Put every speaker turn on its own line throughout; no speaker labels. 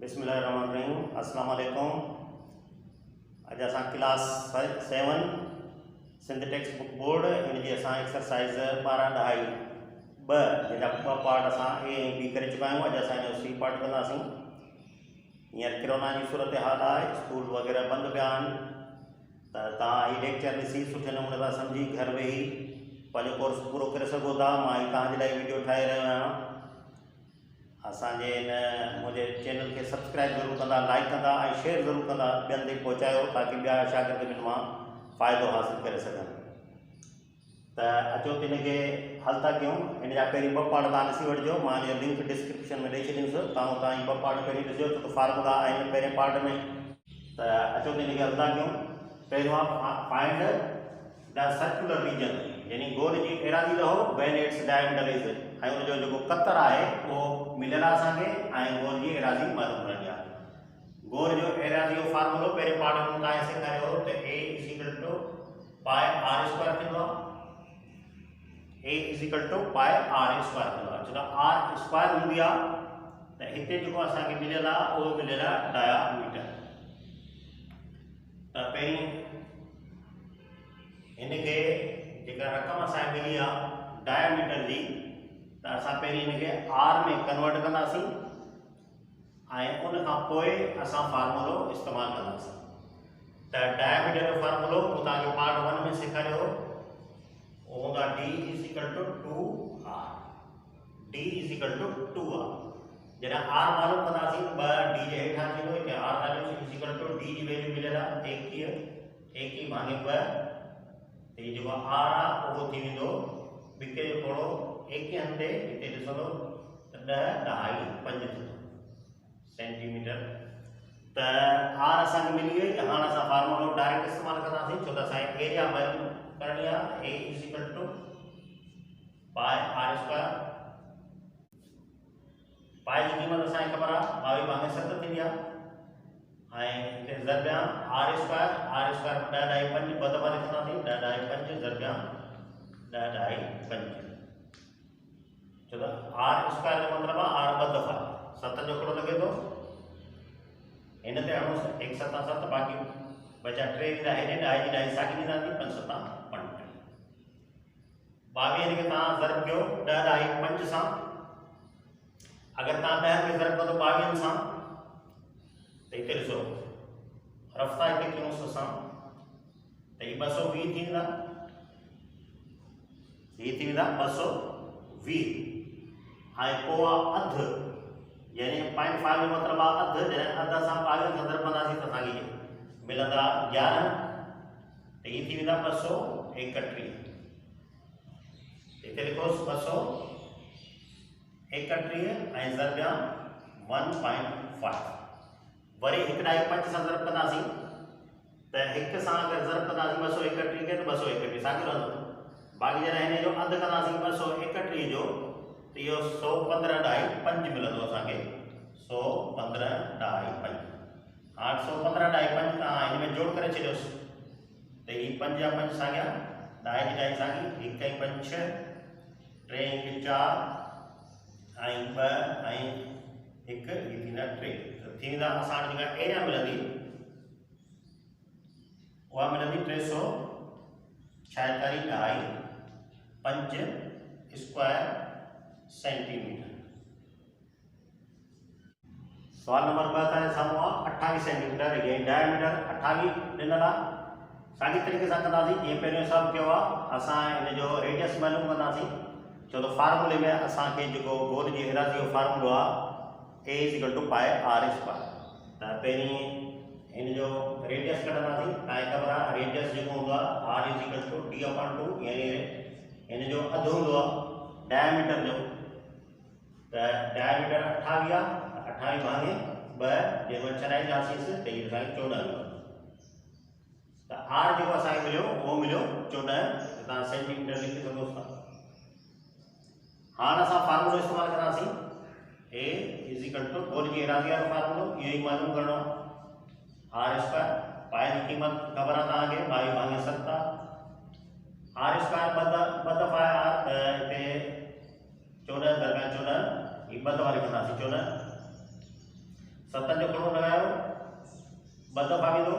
बिस्मिल्लाहिर्रहमानिर्रहीम। अस्सलाम वालेकुम। अज असां class 7 Sindh text book board इन जी असां एक्सरसाइज़ 12.2 जंहिंजा ॿ पार्ट असां ए ऐं बी करे चुका आहियूं। अॼु असां हिन जो सी पार्ट कंदासीं। हींअर कोरोना जी सूरत हाल आहे, स्कूल वग़ैरह बंदि पिया आहिनि, त तव्हां हीउ लेक्चर ॾिसी सुठे नमूने सां सम्झी घर वेही पंहिंजो कोर्स पूरो करे सघो था। मां ही तव्हांजे लाइ वीडियो ठाहे रहियो आहियां। असांजे हिन मुंहिंजे चैनल खे सब्सक्राइब ज़रूरु कंदा, लाइक कंदा ऐं शेयर ज़रूरु कंदा, ॿियनि ताईं पहुचायो ताकी ॿिया शागिर्द बि हिन मां फ़ाइदो हासिलु करे सघनि। त अचो त हिनखे हल था कयूं। हिन जा पहिरीं ॿ पार्ट तव्हां ॾिसी वठिजो, मां हिन जो लिंक डिस्क्रिप्शन में ॾेई छॾींदुसि, तव्हां ही ॿ पार्ट पहिरीं ॾिसिजो छो त फार्मूला आहिनि पहिरें पार्ट में। त अचो त हिनखे हल था कयूं। पहिरियों आहे फाइंड द सर्कुलर रीजन, यानी गोल जी एराज़ी रहो व्हेन इट्स डायमीटर इज़, ऐं उनजो जेको कतर आहे उहो मिलियल आहे असांखे, ऐं गोल जी एराज़ी मालूम करणी आहे। गोल जो एराज़ी जो फार्मूलो पहिरें पार्ट में तव्हांखे सेखारियो हो त a = पाए r स्क्वायर थींदो आहे। a = पाए r स्क्वायर थींदो आहे, छो त r स्क्वायर हूंदी आहे त हिते जेको असांखे मिलियल आहे उहो मिलियल आहे डायामीटर। त पहिरीं हिनखे जेका रक़म असांखे मिली आहे डायामीटर जी, त असां पहिरीं हिनखे r में कन्वर्ट कंदासीं ऐं उन खां पोइ असां फार्मूलो इस्तेमालु कंदासीं। त डायामीटर जो फार्मूलो उहो तव्हांखे पार्ट 1 में सेखारियो हो, उहो हूंदो आहे d = 2r। d = 2r। जॾहिं r मालूम कंदासीं 2 d जे हेठां थींदो, हिते r वैल्यू d जी वैल्यू मिलियल आहे 21 भाॻे 2, त हीउ जेको r आहे उहो थी वेंदो बिके जो थोरो 21 ते हिते ॾिसंदो त 10.5 थींदो सेंटीमीटर। त r असांखे मिली वई। हाणे असां फार्मूलो डायरेक्ट इस्तेमालु कंदासीं छो त असांखे एरिया मालूम करणी आहे। a = पाए r स्क्वायर। पाए जी क़ीमत असांखे ख़बर आहे 22/7 थींदी आहे, ऐं हिते ज़रबिया r स्क्वायर 10.5 ॿ दफ़ा लिखंदासीं, 10.5 ज़रबिया 10.5, छो त r स्क्वायर जो मतिलबु आहे r 2 दफ़ा 7 जो हिकिड़ो लॻे थो, हिन ते हणोसि 1 7 7, बाक़ी बचा 3 ईंदा हेॾे, 10 जी 10 साॻी ॾींदासीं, 5 7 35। 22 खे तव्हां ज़रब कयो 10.5 सां। अगरि तव्हां 10 खे ज़रब कंदो 22 सां त हिते ॾिसो रफ़्ता हिते कयूंसि असां त हीअ 220 थी वेंदा, हीअ थी वेंदा 220, ऐं पोइ आहे अधु, यानी 0.5 जो मतिलबु आहे अधु। जॾहिं अधु असां 22 सां ज़रब कंदासीं त असांखे मिलंदा 11, त हीअ थी वेंदा 231। हिते लिखोसि 231 ऐं ज़रबिया 1.5। वरी 1.5 सां ज़रब कंदासीं त 1 सां अगरि ज़रब कंदासीं 231 खे त 231 साॻियो रहंदो। बाक़ी जॾहिं हिन जो अधु कंदासीं 231 जो त इहो 115.5 मिलंदो असांखे, 115.5। हाणे 115.5 तव्हां हिन में जोड़ करे छॾियोसि त हीअ 5 जा 5 साॻिया, 10 जी 10 साॻी, 1 ऐं 5 6, 3 ऐं 4 ऐं 2 ऐं 1, हीअ थींदा 3। थी वेंदा असां वटि जेका एरिया मिलंदी उहा मिलंदी 346.5 स्क्वायर सेंटीमीटर। सवाल नंबर 2 तव्हांजे साम्हूं आहे 28 सेंटीमीटर, यानी डायमीटर 28 ॾिनल आहे। साॻी तरीक़े सां कंदासीं जीअं पहिरियों हिसाबु कयो आहे। असां हिन जो रेडियस मालूम कंदासीं छो त फार्मूले में असांखे जेको गोल जी एराज़ी जो फार्मूलो आहे a = पाए r स्क्वायर। त पहिरीं हिन जो रेडियस कढंदासीं। तव्हांखे ख़बर आहे रेडियस जेको हूंदो आहे r = d/2, यानी हिन जो अधु हूंदो आहे डायमीटर जो। त डायमीटर 28 आहे, 28 भाॻे 2 जंहिंमें छॾाईंदासीं त हीअ असांखे 14 मिलंदो। त r जेको असांखे मिलियो उहो मिलियो 14, तव्हां सेंटीमीटर लिखी सघो था। हाणे असां फार्मूलो इस्तेमालु कंदासीं। a = गोल जी एराज़ी वारो फार्मूलो इहो ई मालूम करणो आहे, r स्क्वायर। पाए जी क़ीमत ख़बर आहे तव्हांखे 22/7 आहे, r स्क्वायर 2 दफ़ा आहे r, त हिते 14 × 14 हीअ 2 दफ़ा लिखंदासीं 14। 7 जो खड़ो लगायो 2 दफ़ा विधो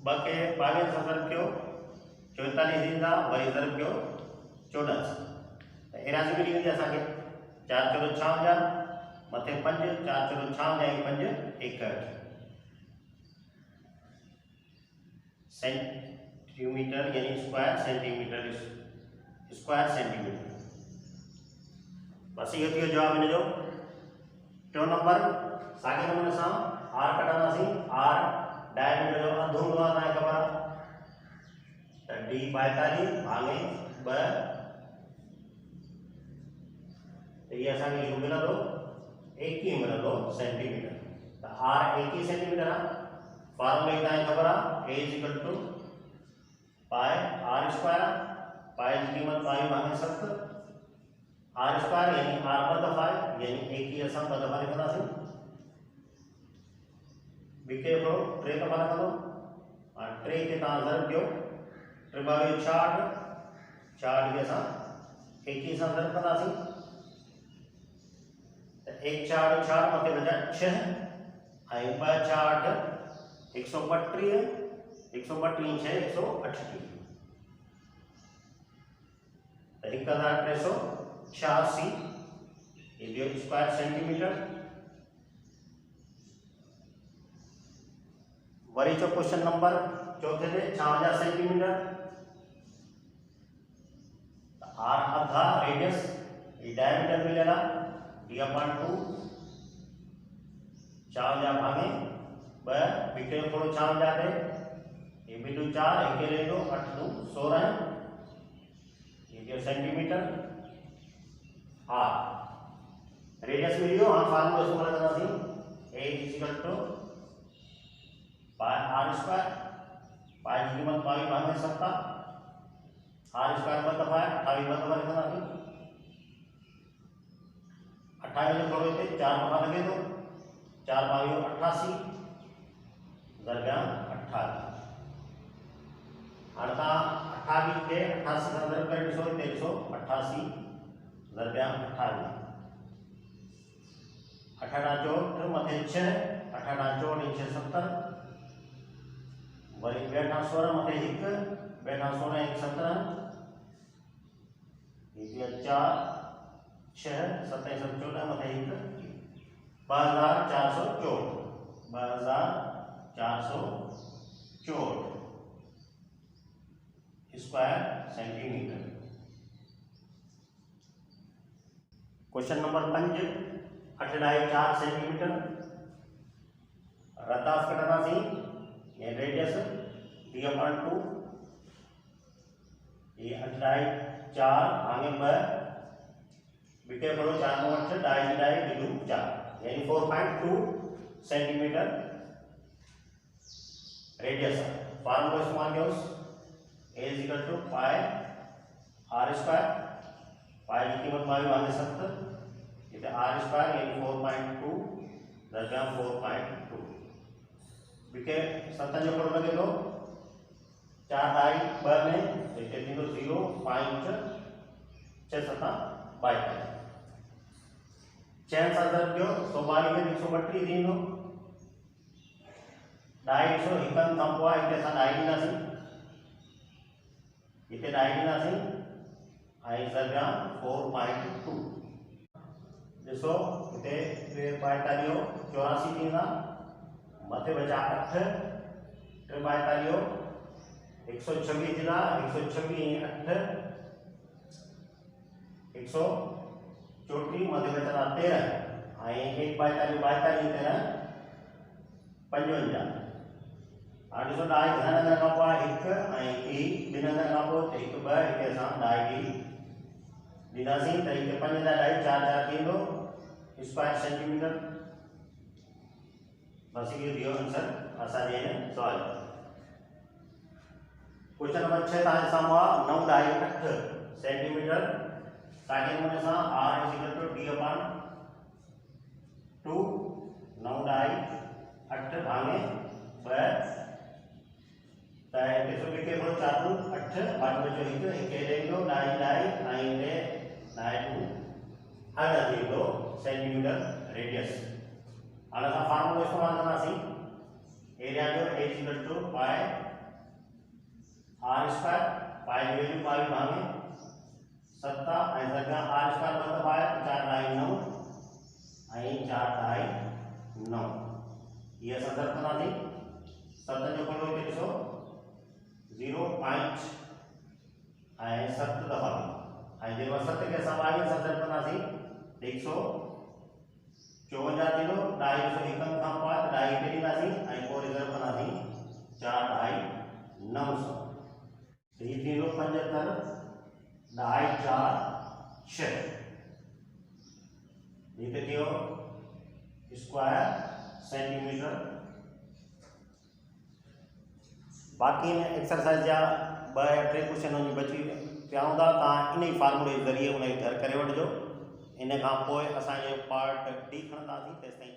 2 के 22 सां ज़रब कयो 44 ईंदा वरी ज़रब कयो 14 सां त एराज़ी मिली वेंदी असांखे 4 चौरो 56 मथे 5 4 चौरो 56 5 61 सेंटीमीटर यानी स्क्वायर सेंटीमीटर स्क्वायर सेंटीमीटर। बस ये थी जवाब इन जो। टियों नंबर साॻे नमूने सां आर कढंदासीं। आर डायमीटर जो अधु हूंदो आहे तव्हांखे ख़बर आहे त डी 42 भाङे 2 त इहे असांखे इहो मिलंदो 21 मिलंदो सेंटीमीटर। त आर 21 सेंटीमीटर आहे। फॉर्मूला तव्हांखे ख़बर आहे ए इज इक्वल टू पाए आर स्क्वायर पाए जी क़ीमत 22 भाङे 7 आर स्क्वायर यानी आर 2 दफ़ा यानी 21 असां 2 दफ़ा लिखंदासीं बीके थोरो 3 दफ़ा लिखंदो और 3 के तव्हां ज़रब कयो 3 × 66 66 खे असां 21 सां ज़रब कंदासीं त 1 4 4 मथे बचा 6 ऐं 2 4 8 132 132 6 138 तो 1386 ये स्क्वायर सेंटीमीटर। वरी जो क्वेश्चन नंबर चौथे ते 56 सेंटीमीटर आर अधा रेडियस ये डायमीटर मिलेगा d/2 56 भागे 2 बीटे थोड़ो 56 है ये बिंदु 4 एक ले लो 8 2 16 ये सेंटीमीटर आर रेडियस मिलियो हां फार्मूला इस्तेमाल करना A is equal to pi r square pi की कीमत 22 भागे 7 आर स्क्वायर 2 दफा है 28 2 दफा लिखना है 28 में थोड़े थे 4 दफा लगे तो 4 22 88 दरमियान 28 अर्थात 28 के 88 का ज़रब करें 388 दरमियान 28 18 चौट मथे 6 18 चौट 70 वरी 62 16 मथे 1 62 16 1 17 ये 4 6 27 14 मथे 1 2424 square centimetre. Question number 5 8.4 centimetre रतास कटासी ये रेडियस d/2 ये 8.4 भागे 2 बीटे बड़ो 4 नो 8 डाई बिंदु 4 यानी 4.2 सेंटीमीटर रेडियस फार्मूला इस्तेमाल किया A is equal to pi r square pi की कीमत 22 भागे 7 इधर आर स्क्वायर यानी 4.2 दरमियान 4.2 बीके 7 जो पड़ो लगे तो 4 डाई 2 में इसे दिनो 0.67 22 चैन सा ज़रब कयो 142 में 132 दिनो डाई 100 हिकन थंपवा इते सा डाई दिनासी इते डाई दिनासी आई दरमियान 4.2 देखो इते 42 84 थींदा मथे बचा 8 42 126 जिला 126 8 134 मथे बचा 13 आई 1 42 42 13 55 आठ सौ डाई घन का पा 1 आई ई बिना का पो 1 2 के साथ डाई डी दिनासी तरीके 5 डाई 4 4 किलो स्क्वायर सेंटीमीटर। बस ये दियो आंसर आसान है सवाल। क्वेश्चन नंबर 6 ताजे सामवा 9 डाई 8 सेंटीमीटर ताकि हमने सा r = d/2 9 डाई 8 भागे 2 ताए केसो के बोलो 4 2 8 बाद में जो 1 के ले लो डाई डाई आई ले डाई 2 आधा दे दो सेंटीमीटर रेडियस हाणे असां फार्मूलो इस्तेमालु कंदासीं एरिया जो H इक्वल टू पाए आर स्क्वायर, पाए जी वैल्यू पाई भागे 7 ऐं सॼा आर स्क्वायर मतलब आहे 4 ढाई 9 ऐं 4 ढाई 9 ये असां ज़रूरत कंदासीं 7 जो कलो हिते ॾिसो 0 5 ऐं 7 दफ़ा ऐं जेको 7 खे असां 22 सां ज़रूरत कंदासीं 154 थींदो, ढाई ॾिसो हिक अंग खां पोइ त ढाई हिते ॾींदासीं ऐं पोइ रिज़र्व कंदासीं 4 ढाई 900 तो ये थींदो 75 ढाई 4 6 हिते थियो स्क्वायर सेंटीमीटर। बाकी एक्सरसाइज जा 2 या 3 क्वेश्चन वञी बची पिया हूंदा, तव्हां इन ई फार्मूले जे ज़रिए उन खे घर करे वठिजो। इन खां पोइ असांजो पार्ट डी खणंदासीं तेसिताईं